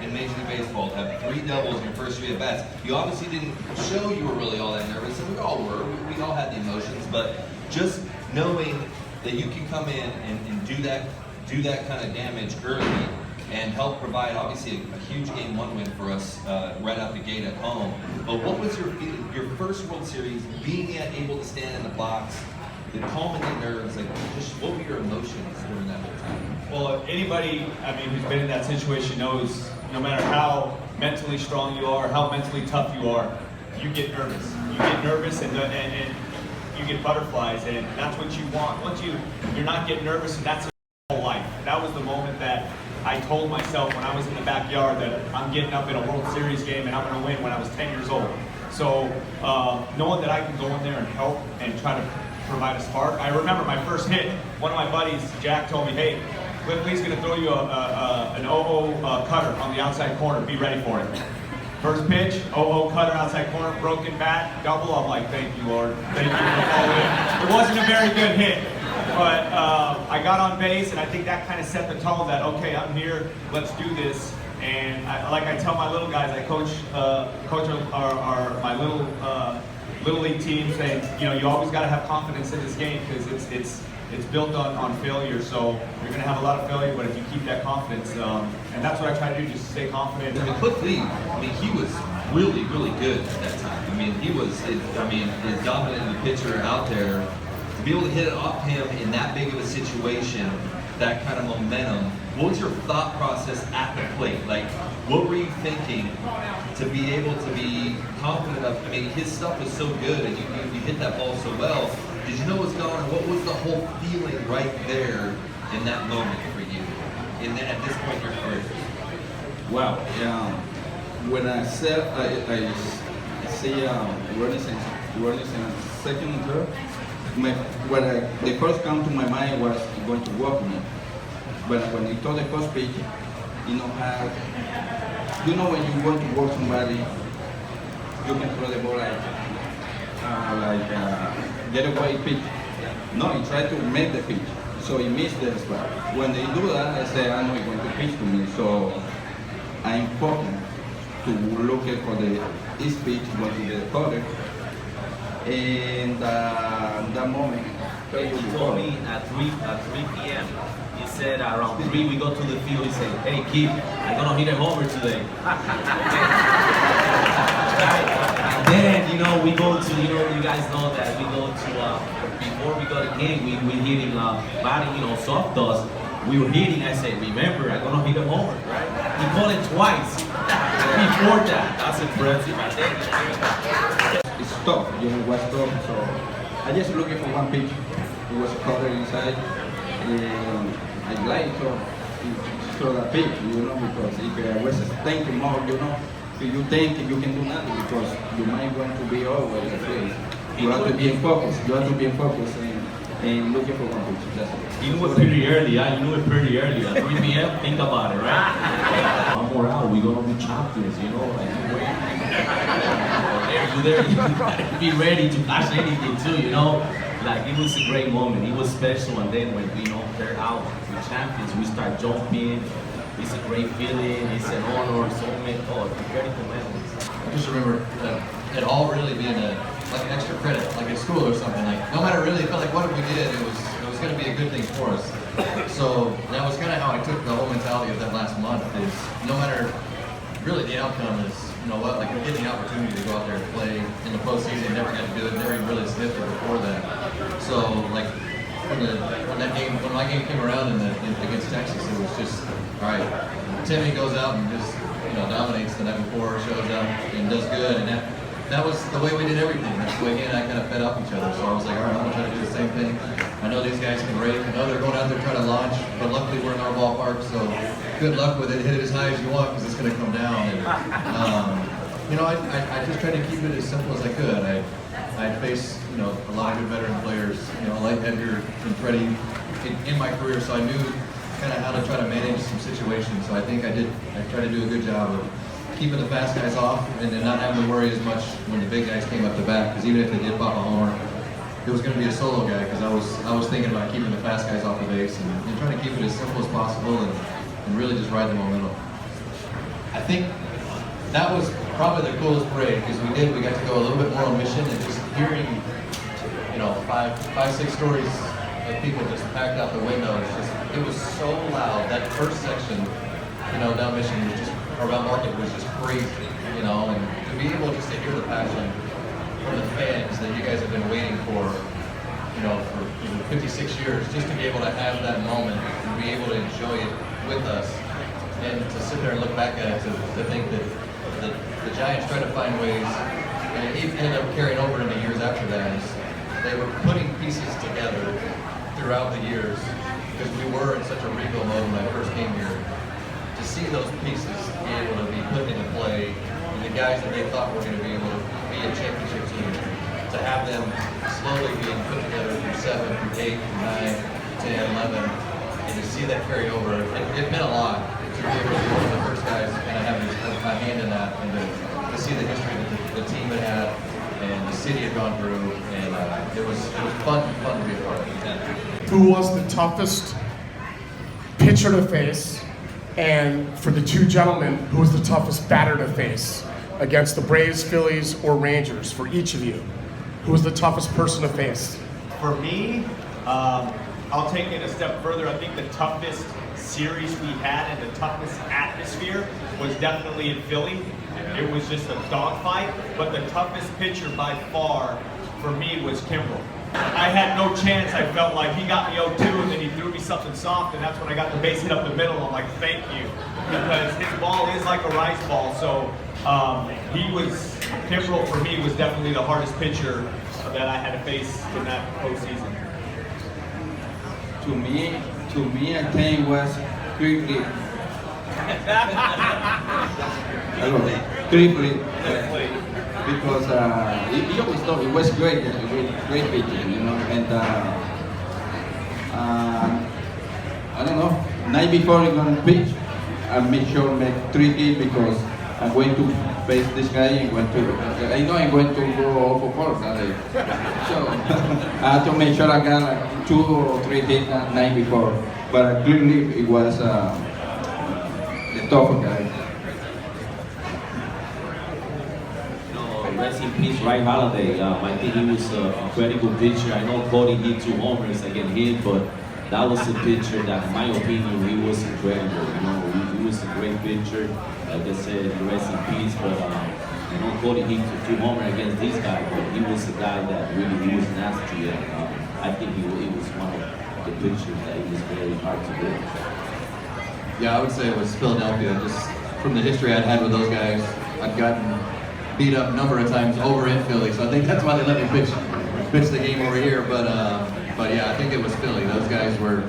in Major League Baseball to have 3 doubles in your first 3 at-bats. You obviously didn't show you were really all that nervous, and we all were. We all had the emotions, but just knowing that you can come in and do that kind of damage early and help provide obviously a huge Game 1 win for us right out the gate at home. But what was your feeling, your first World Series, being able to stand in the box, the calming the nerves, like just what were your emotions during that whole time? Well, anybody, I mean, who's been in that situation knows no matter how mentally strong you are, how mentally tough you are, you get nervous. You get nervous and you get butterflies, and that's what you want. Once you're not getting nervous, and that's your whole life. That was the moment that I told myself when I was in the backyard that I'm getting up in a World Series game and I'm going to win when I was 10 years old. So knowing that I can go in there and help and try to provide a spark. I remember my first hit, one of my buddies, Jack, told me, hey, Cliff Lee's going to throw you an 0-0 cutter on the outside corner. Be ready for it. First pitch, 0-0 cutter outside corner, broken bat, double. I'm like, thank you, Lord. Thank you for the ball in. It wasn't a very good hit, but I got on base, and I think that kind of set the tone that, okay, I'm here, let's do this. And like I tell my little guys, I coach my little league team, saying, you know, you always got to have confidence in this game because it's built on failure. So you're going to have a lot of failure, but if you keep that confidence, and that's what I try to do, just stay confident. I mean, Cliff Lee, I mean, he was really, really good at that time. I mean, he was, as dominant of a pitcher out there. To be able to hit it off him in that big of a situation, that kind of momentum, what was your thought process at the plate? Like, what were you thinking to be able to be confident of? I mean, his stuff was so good, and you hit that ball so well. Did you know what's going on? What was the whole feeling right there in that moment for you, at this point in your career? Wow. When I said I see running in second and third, the first come to my mind was going to walk me. But when you throw the first pitch, you know when you want to walk somebody, you can throw the ball get away pitch. No, he tried to make the pitch, so he missed the spot. When they do that, I say, I know he's going to pitch to me, so I'm focused to look for his pitch going to the cutter. And that moment, he told me at 3 p.m. He said around 3 we go to the field. He said, "Hey kid, I'm gonna hit a homer today." And then we go to you guys know that we go to before we go to game we hitting batting soft dust. We were hitting. I said, "Remember, I'm gonna hit a homer." Right? He called it twice before that. That's impressive. I think. It's tough, was tough. So I just looking for one pitch. It was covered inside, and I like to throw that pitch, because if I was thinking more, if you think you can do nothing because you might want to be over the place. You have to be in focus. You have to be in focus and looking for one pitch. That's it. You knew it pretty early. You knew it pretty early. At 3 p.m. Think about it, right? One more hour, we're gonna be champions. You gotta be ready to catch anything too, Like, it was a great moment. It was special, and then when they're out, we're champions, we start jumping. It's a great feeling. It's an honor. So many, incredible memories. I just remember it all really being like an extra credit, like in school or something. Like, no matter really, it felt like what we did, it was going to be a good thing for us. So that was kind of how I took the whole mentality of that last month. Is no matter really the outcome is. Like we get the opportunity to go out there and play in the postseason, never got to do it, never even really sniffed it before that. So like when my game came around against Texas, it was just all right. Timmy goes out and just dominates the night before, shows up and does good, and that was the way we did everything. That's the way he and I kind of fed off each other. So I was like, all right, I'm gonna try to do the same thing. I know these guys can rake. I know they're going out there trying to launch, but luckily we're in our ballpark, so good luck with it. Hit it as high as you want because it's going to come down. And, I just tried to keep it as simple as I could. I faced a lot of good veteran players, like Edgar and Freddie in my career, so I knew kind of how to try to manage some situations. So I think I tried to do a good job of keeping the fast guys off and then not having to worry as much when the big guys came up the bat, because even if they did pop a homer, it was going to be a solo guy, because I was thinking about keeping the fast guys off the base and trying to keep it as simple as possible and really just ride the momentum. I I think that was probably the coolest parade because we got to go a little bit more on mission and just hearing, you know, five, 6 stories of people just packed out the window. It was so loud. That first section, you know, down mission was just, or around Market was just crazy, you know, and to be able just to hear the passion from the fans that you guys have been waiting for, you know, for 56 years, just to be able to have that moment and be able to enjoy it with us, and to sit there and look back at it to think that the Giants tried to find ways, and it ended up carrying over into years after that. They were putting pieces together throughout the years, because we were in such a rebuild mode when I first came here. To see those pieces be able to be put into play, and the guys that they thought were going to be able to be a championship team, to have them slowly being put together through 7, through 8, through 9, 10, 11, and to see that carry over, it meant a lot to be able to be one of the first guys and have a hand in that, and to see the history that the team had had and the city had gone through, and it was fun to be a part of it. Who was the toughest pitcher to face? And for the two gentlemen, who was the toughest batter to face against the Braves, Phillies, or Rangers? For each of you, who was the toughest person to face? For me, I'll take it a step further. I think the toughest series we had and the toughest atmosphere was definitely in Philly. It was just a dogfight, but the toughest pitcher by far for me was Kimbrel. I had no chance. I felt like he got me 0-2 and then he threw me something soft, and that's when I got the base hit up the middle. I'm like, thank you, because his ball is like a rice ball. So Kimbrel for me was definitely the hardest pitcher that I had to face in that postseason. To me, I think was quickly. Quickly. Because he always thought it was great pitching, you know, and I don't know. Night before I'm gonna pitch, I make sure make 3 hits because I'm going to face this guy and I know I'm going to go for 4 that day. So I have to make sure I got like 2 or 3 hits the night before. But clearly it was the tough guy. Rest in peace, Ray Holiday. I think he was an incredible pitcher. I know Cody hit 2 homers against him, but that was a pitcher that, in my opinion, he was incredible. You know, he was a great pitcher. Like I said, rest in peace. But I know Cody hit 2 homers against this guy, but he was a guy that really he was nasty. And I think he was one of the pitchers that he was very hard to beat. Yeah, I would say it was Philadelphia. Just from the history I'd had with those guys, I'd gotten beat up a number of times over in Philly, so I think that's why they let me pitch the game over here. But yeah, I think it was Philly. Those guys were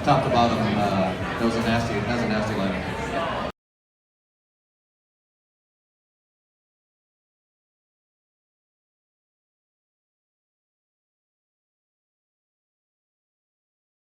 top to bottom. That was a nasty lineup.